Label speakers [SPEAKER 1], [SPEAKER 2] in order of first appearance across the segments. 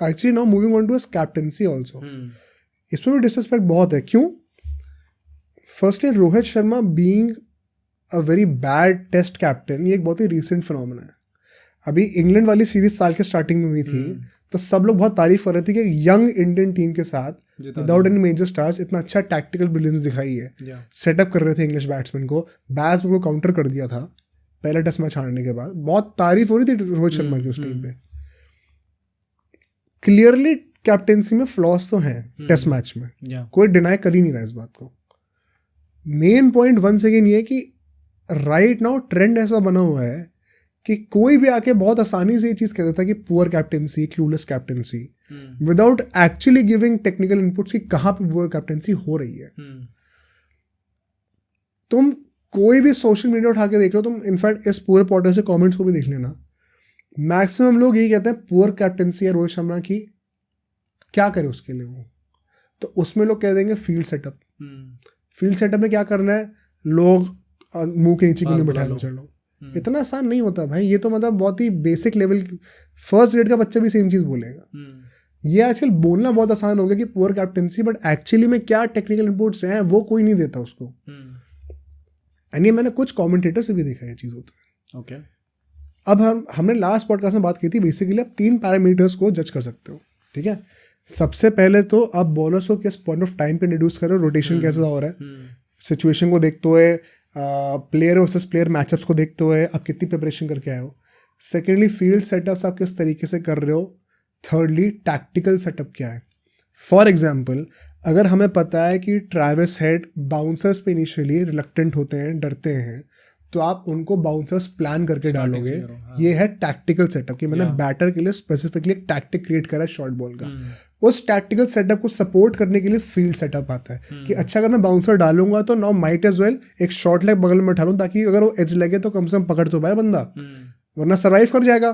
[SPEAKER 1] Actually now moving on to his captaincy also, इसमें भी disrespect बहुत है. क्यों? Firstly Rohit Sharma being a very bad test captain, ये एक बहुत ही रिसेंट फिनोमेना है. अभी इंग्लैंड वाली सीरीज साल के स्टार्टिंग में हुई थी, तो सब लोग बहुत तारीफ कर रहे थे कि यंग इंडियन टीम के साथ विदाउट एनी मेजर स्टार्स इतना अच्छा टैक्टिकल ब्रिलियंस दिखाई है. सेटअप कर रहे थे इंग्लिश बैट्समैन को, बैट्स को काउंटर कर दिया था पहले टेस्ट मैच हारने के बाद. बहुत तारीफ हो रही थी रोहित शर्मा की उस टाइम पे. क्लियरली कैप्टेंसी में फ्लॉस तो हैं टेस्ट मैच में, कोई डिनाई कर ही नहीं रहा इस बात को. मेन पॉइंट वंस अगेन ये कि राइट नाउ ट्रेंड ऐसा बना हुआ है कि कोई भी आके बहुत आसानी से ये चीज कह देता है कि poor captaincy, clueless captaincy, without actually giving technical inputs कि कहाँ पे पुअर कैप्टेंसी हो रही है. तुम कोई भी सोशल मीडिया उठा के देख लो, तुम इनफैक्ट इस पूरे पॉडकास्ट से कमेंट्स को भी देख लेना, मैक्सिमम लोग यही कहते हैं पुअर कैप्टेंसी है रोहित शर्मा की, क्या करे उसके लिए वो. तो उसमें लोग कह देंगे फील्ड सेटअप. फील्ड सेटअप में क्या करना है, लोग मुंह के नीचे क्यों बैठा लो, चलो. इतना आसान नहीं होता भाई. ये तो मतलब बहुत ही बेसिक लेवल, फर्स्ट ग्रेड का बच्चा भी सेम चीज बोलेगा. ये आजकल बोलना बहुत आसान हो गया कि पुअर कैप्टेंसी, बट एक्चुअली में क्या टेक्निकल इनपुट्स हैं वो कोई नहीं देता उसको. एंड ये मैंने कुछ कमेंटेटर से भी देखा है चीज होता है.
[SPEAKER 2] ओके.
[SPEAKER 1] अब हमने लास्ट पॉडकास्ट में बात की थी, बेसिकली आप 3 पैरामीटर्स को जज कर सकते हो. ठीक है. सबसे पहले तो आप बॉलर्स को किस पॉइंट ऑफ टाइम पे इंट्रोड्यूस करो, रोटेशन कैसा हो रहा है, सिचुएशन को देखते हुए, प्लेयर वर्सेस प्लेयर मैचअप्स को देखते हुए आप कितनी प्रिपरेशन करके आए हो. सेकेंडली फील्ड सेटअप्स आप किस तरीके से कर रहे हो. थर्डली टैक्टिकल सेटअप क्या है. फॉर एग्जाम्पल, अगर हमें पता है कि ट्रैविस हेड बाउंसर्स पे इनिशियली रिलक्टेंट होते हैं, डरते हैं, तो आप उनको बाउंसर्स प्लान करके डालोगे. ये है टैक्टिकल सेटअप कि मैंने बैटर के लिए स्पेसिफिकली एक टैक्टिक क्रिएट करा है शॉर्ट बॉल का. उस टैक्टिकल सेटअप को सपोर्ट करने के लिए फील्ड सेटअप आता है कि अच्छा अगर मैं बाउंसर डालूंगा तो नाउ माइट एज वेल एक शॉर्ट लेग बगल में बैठा लूं, ताकि अगर वो एज लगे तो कम से कम पकड़ तो पाए बंदा, वरना सर्वाइव कर जाएगा.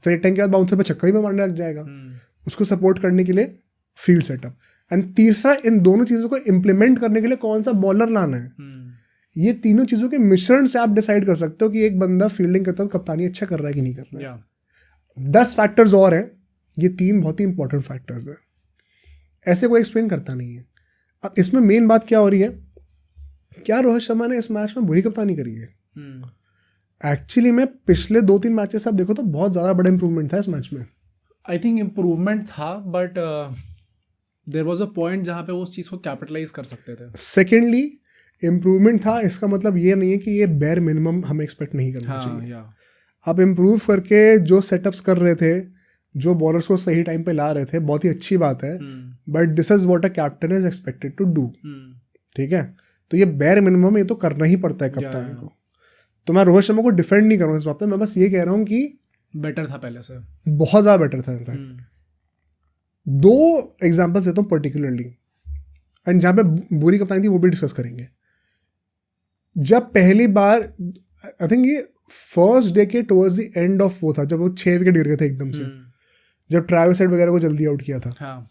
[SPEAKER 1] फिर एक टाइम के बाद बाउंसर पे छक्का भी मारने लग जाएगा. उसको सपोर्ट करने के लिए फील्ड सेटअप. एंड तीसरा, इन दोनों चीज़ों को इम्प्लीमेंट करने के लिए कौन सा बॉलर लाना है. ये तीनों चीज़ों के मिश्रण से आप डिसाइड कर सकते हो कि एक बंदा फील्डिंग करता है तो कप्तानी अच्छा कर रहा है कि नहीं कर रहा है. 10 फैक्टर्स और हैं, ये 3 बहुत ही इंपॉर्टेंट फैक्टर्स हैं. ऐसे कोई एक्सप्लेन करता नहीं है. अब इसमें मेन बात क्या हो रही है, क्या रोहित शर्मा ने इस मैच में बुरी कप्तानी करी है. एक्चुअली में पिछले 2-3 मैचेस आप देखो तो बहुत ज़्यादा बड़ा इंप्रूवमेंट था इस मैच में.
[SPEAKER 2] आई थिंक इम्प्रूवमेंट था, but there was a point जहाँ पे वो उस चीज़ को कैपिटलाइज कर सकते थे.
[SPEAKER 1] सेकेंडली, इम्प्रूवमेंट था, इसका मतलब ये नहीं है कि ये बेयर मिनिमम हमें एक्सपेक्ट नहीं करना चाहिए. आप इम्प्रूव करके जो सेटअप्स कर रहे थे, जो बॉलर्स को सही टाइम पे ला रहे थे, बहुत ही अच्छी बात है, but this is what a captain is expected to do. ठीक है. तो ये बेयर मिनिमम ये तो करना ही पड़ता है कप्तान को. तो मैं रोहित शर्मा को डिफेंड नहीं कर रहा हूँ इस बात पे, मैं बस ये कह रहा हूँ कि
[SPEAKER 2] बेटर था पहले से,
[SPEAKER 1] बहुत ज़्यादा बेटर था. इनफैक्ट 2 एग्जाम्पल्स देता हूँ पर्टिकुलरली, एंड जहाँ पे बुरी कप्तानी थी वो भी डिस्कस करेंगे. जब पहली बार, आई थिंक ये फर्स्ट डे के टुवर्ड्स द एंड ऑफ वो था, जब वो 6 विकेट गिर गए थे एकदम से, जब ट्रैविस हेड वगैरह को जल्दी आउट किया था.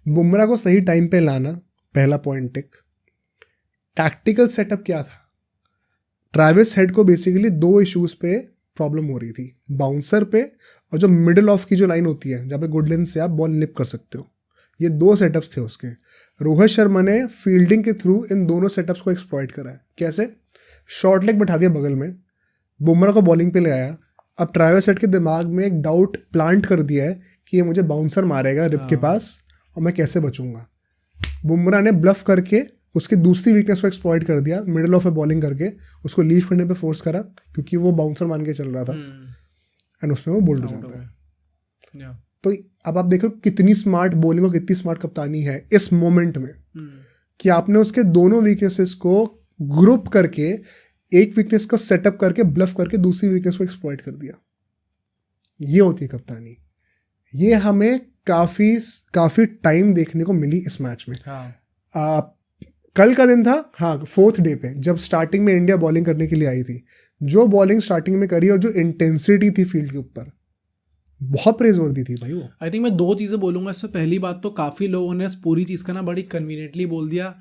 [SPEAKER 1] बुमराह को सही टाइम पे लाना, पहला पॉइंट टिक. टैक्टिकल सेटअप क्या था, ट्रैविस हेड को बेसिकली 2 इश्यूज पे प्रॉब्लम हो रही थी, बाउंसर पे और जो मिडिल ऑफ की जो लाइन होती है जहाँ पे गुड लेंथ से आप बॉल लिप कर सकते हो. ये 2 सेटअप्स थे उसके. रोहित शर्मा ने फील्डिंग के थ्रू इन दोनों सेटअप्स को एक्सप्लॉइट करा है. कैसे? शॉर्ट लेग बैठा दिया बगल में, बुमराह को बॉलिंग पे ले आया. अब ट्रैविस हेड के दिमाग में एक डाउट प्लांट कर दिया है कि ये मुझे बाउंसर मारेगा रिप के पास और मैं कैसे बचूंगा. बुमराह ने ब्लफ करके उसकी दूसरी वीकनेस को एक्सप्लॉइट कर दिया, मिडिल ऑफ ए बॉलिंग करके उसको लीव करने पे फोर्स करा, क्योंकि वो बाउंसर मान के चल रहा था, एंड उसमें वो बोल्ड हो जाता है. तो अब आप देखो कितनी स्मार्ट बॉलिंग और कितनी स्मार्ट कप्तानी है इस मोमेंट में, कि आपने उसके दोनों वीकनेसेस को ग्रुप करके एक वीकनेस को सेटअप करके ब्लफ करके दूसरी वीकनेस को एक्सप्लॉइट कर दिया. ये होती है कप्तानी. ये हमें काफ़ी टाइम देखने को मिली इस मैच में. कल का दिन था, हाँ, 4th डे पे, जब स्टार्टिंग में इंडिया बॉलिंग करने के लिए आई थी, जो बॉलिंग स्टार्टिंग में करी और जो इंटेंसिटी थी फील्ड के ऊपर, बहुत प्रेजवर्दी थी भाई वो.
[SPEAKER 2] आई थिंक मैं 2 चीज़ें बोलूँगा इससे. पहली बात तो काफ़ी लोगों ने इस पूरी चीज़ का ना बड़ी कन्वीनियंटली बोल दिया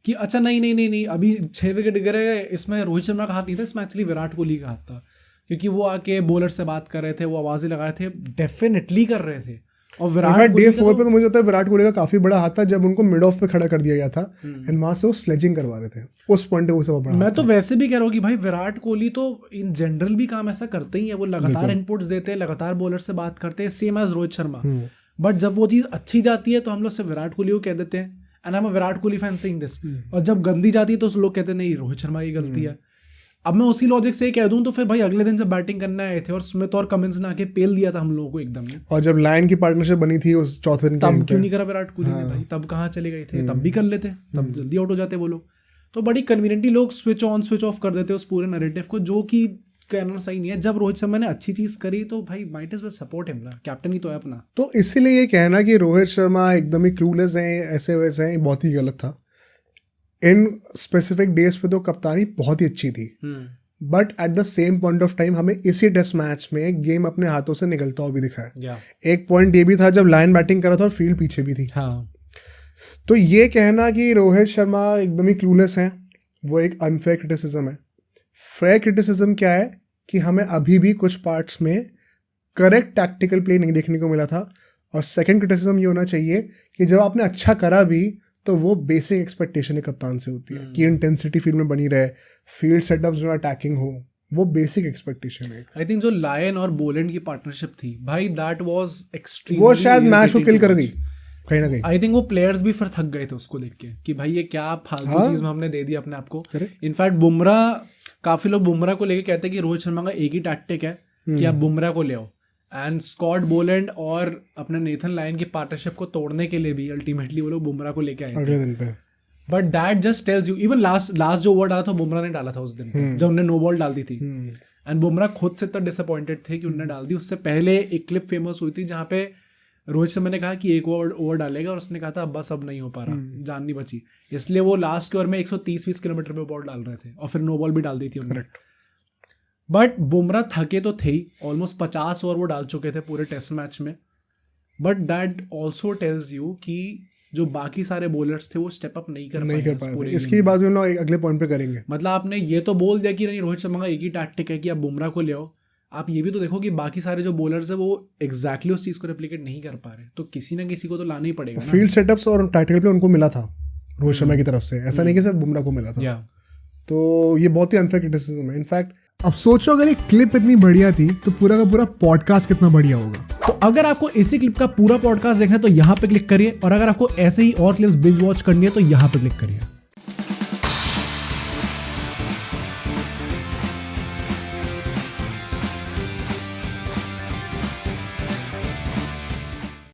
[SPEAKER 2] कि अच्छा नहीं, अभी 6 विकेट गिरे, इसमें रोहित शर्मा का हाथ नहीं था, इसमें एक्चुअली विराट कोहली का हाथ था, क्योंकि वो आके बॉलर से बात कर रहे थे, वो आवाज़ें लगा रहे थे, डेफिनेटली कर रहे थे. और विराट
[SPEAKER 1] डे 4 पे तो मुझे लगता है विराट कोहली का काफी बड़ा हाथ था जब उनको मिड ऑफ पे खड़ा कर दिया गया था एंड वहां से वो स्लेजिंग करवा रहे थे, उस पॉइंट पे वो सब बड़ा।
[SPEAKER 2] मैं तो वैसे भी कह रहा हूँ कि भाई विराट कोहली तो इन जनरल भी काम ऐसा करते ही है, वो लगातार इनपुट्स देते हैं, लगातार बॉलर से बात करते हैं, same as Rohit Sharma. But जब वो चीज अच्छी जाती है तो हम लोग सिर्फ विराट कोहली को कह देते हैं, and I am a Virat Kohli fan saying this. और जब गंदी जाती है तो लोग कहते हैं नहीं रोहित शर्मा की गलती है। अब मैं उसी लॉजिक से कह दूं तो फिर भाई अगले दिन जब बैटिंग करने आए थे और स्मिथ और कमिंस ने आके पेल दिया था हम लोगों को एकदम ही,
[SPEAKER 1] और जब लायन की पार्टनरशिप बनी थी उस चौथे दिन
[SPEAKER 2] तब क्यों नहीं करा विराट कोहली ने भाई? तब कहाँ चले गए थे? तब भी कर लेते, तब जल्दी आउट हो जाते वो लोग। तो बड़ी कन्वीनियंटली लोग स्विच ऑन स्विच ऑफ कर देते उस पूरे नैरेटिव को, जो कि कहना सही नहीं है। जब रोहित शर्मा ने अच्छी चीज करी तो भाई might as well support him ना, कैप्टन ही तो है अपना।
[SPEAKER 1] तो इसीलिए ये कहना कि रोहित शर्मा एकदम ही क्लूलेस हैं, ऐसे वैसे हैं, बहुत ही गलत था। इन स्पेसिफिक डेज पे तो कप्तानी बहुत ही अच्छी थी, but at the same point of time हमें इसी टेस्ट मैच में गेम अपने हाथों से निकलता हुआ भी दिखा है। एक पॉइंट ये भी था जब लायन बैटिंग कर रहा था और फील्ड पीछे भी थी। तो ये कहना कि रोहित शर्मा एकदम ही क्लूलेस हैं, वो एक अनफेयर क्रिटिसिज्म है। फेयर क्रिटिसिज्म क्या है कि हमें अभी भी कुछ पार्ट्स में करेक्ट टैक्टिकल प्ले नहीं देखने को मिला था। और सेकंड क्रिटिसिज्म ये होना चाहिए कि जब आपने अच्छा करा भी तो वो बेसिक एक्सपेक्टेशन है कप्तान से होती है कि इंटेंसिटी फील्ड में बनी रहे, फील्ड सेटअप्स जो अटैकिंग हो, वो बेसिक एक्सपेक्टेशन है।
[SPEAKER 2] आई थिंक जो लायन और बोलैंड की पार्टनरशिप थी भाई, दैट वाज एक्सट्रीमली,
[SPEAKER 1] वो शायद मैच को किल कर गई कहीं ना कहीं।
[SPEAKER 2] आई थिंक वो प्लेयर्स भी फिर थक गए थे उसको देख के कि भाई ये क्या फालतू चीज में हमने दे दी अपने आप को। इनफैक्ट बुमराह, काफी लोग बुमराह को लेके कहते हैं कि रोहित शर्मा का एक ही टैक्टिक है कि आप बुमराह को ले आओ, एंड स्कॉट बोलैंड और अपने नेथन लायन की पार्टनरशिप को तोड़ने के लिए भी अल्टीमेटली वो लोग बुमराह को लेके आए
[SPEAKER 1] अगले दिन पे।
[SPEAKER 2] But that just tells you, even last जो ओवर डाला था बुमराह ने डाला था उस दिन जब उन्होंने नो बॉल डाल दी थी, एंड बुमराह खुद से इतना डिसअपॉइंटेड थे कि उन्होंने डाल दी। उससे पहले एक क्लिप फेमस हुई थी जहाँ पे रोहित शर्मा ने कहा कि एक ओवर डालेगा और उसने कहा था बस अब नहीं हो पा रहा, जान नहीं बची, इसलिए वो लास्ट के ओवर में 130-20 किलोमीटर पे बॉल डाल रहे थे और फिर नो बॉल भी डाल दी थी उन्होंने। बट बुमराह थके तो थे ही, ऑलमोस्ट 50 ओवर वो डाल चुके थे पूरे टेस्ट मैच में। But that also tells you कि जो बाकी सारे बॉलर्स थे वो स्टेप अप नहीं कर पाए।
[SPEAKER 1] इसकी बात हम लोग अगले पॉइंट पे करेंगे।
[SPEAKER 2] मतलब आपने ये तो बोल दिया कि नहीं रोहित शर्मा का एक ही टैक्टिक है कि आप बुमराह को ले आओ, आप ये भी तो देखो कि बाकी सारे जो बॉलर्स है वो एग्जैक्टली उस चीज को रेप्लिकेट नहीं कर पा रहे, तो किसी ना किसी को तो लाना ही पड़ेगा।
[SPEAKER 1] फील्ड सेटअप्स और टैक्टिकल प्ले उनको मिला था रोहित शर्मा की तरफ से, ऐसा नहीं कि सिर्फ बुमराह को मिला था। तो ये बहुत ही अनफेयर क्रिटिसिज्म है। इनफैक्ट अब सोचो अगर ये क्लिप इतनी बढ़िया थी तो पूरा का पूरा पॉडकास्ट कितना बढ़िया होगा।
[SPEAKER 2] तो अगर आपको इसी क्लिप का पूरा पॉडकास्ट देखना है तो यहाँ पे क्लिक करिए, और अगर आपको ऐसे ही और क्लिप्स बिंज वॉच करनी है तो यहाँ पे क्लिक करिए।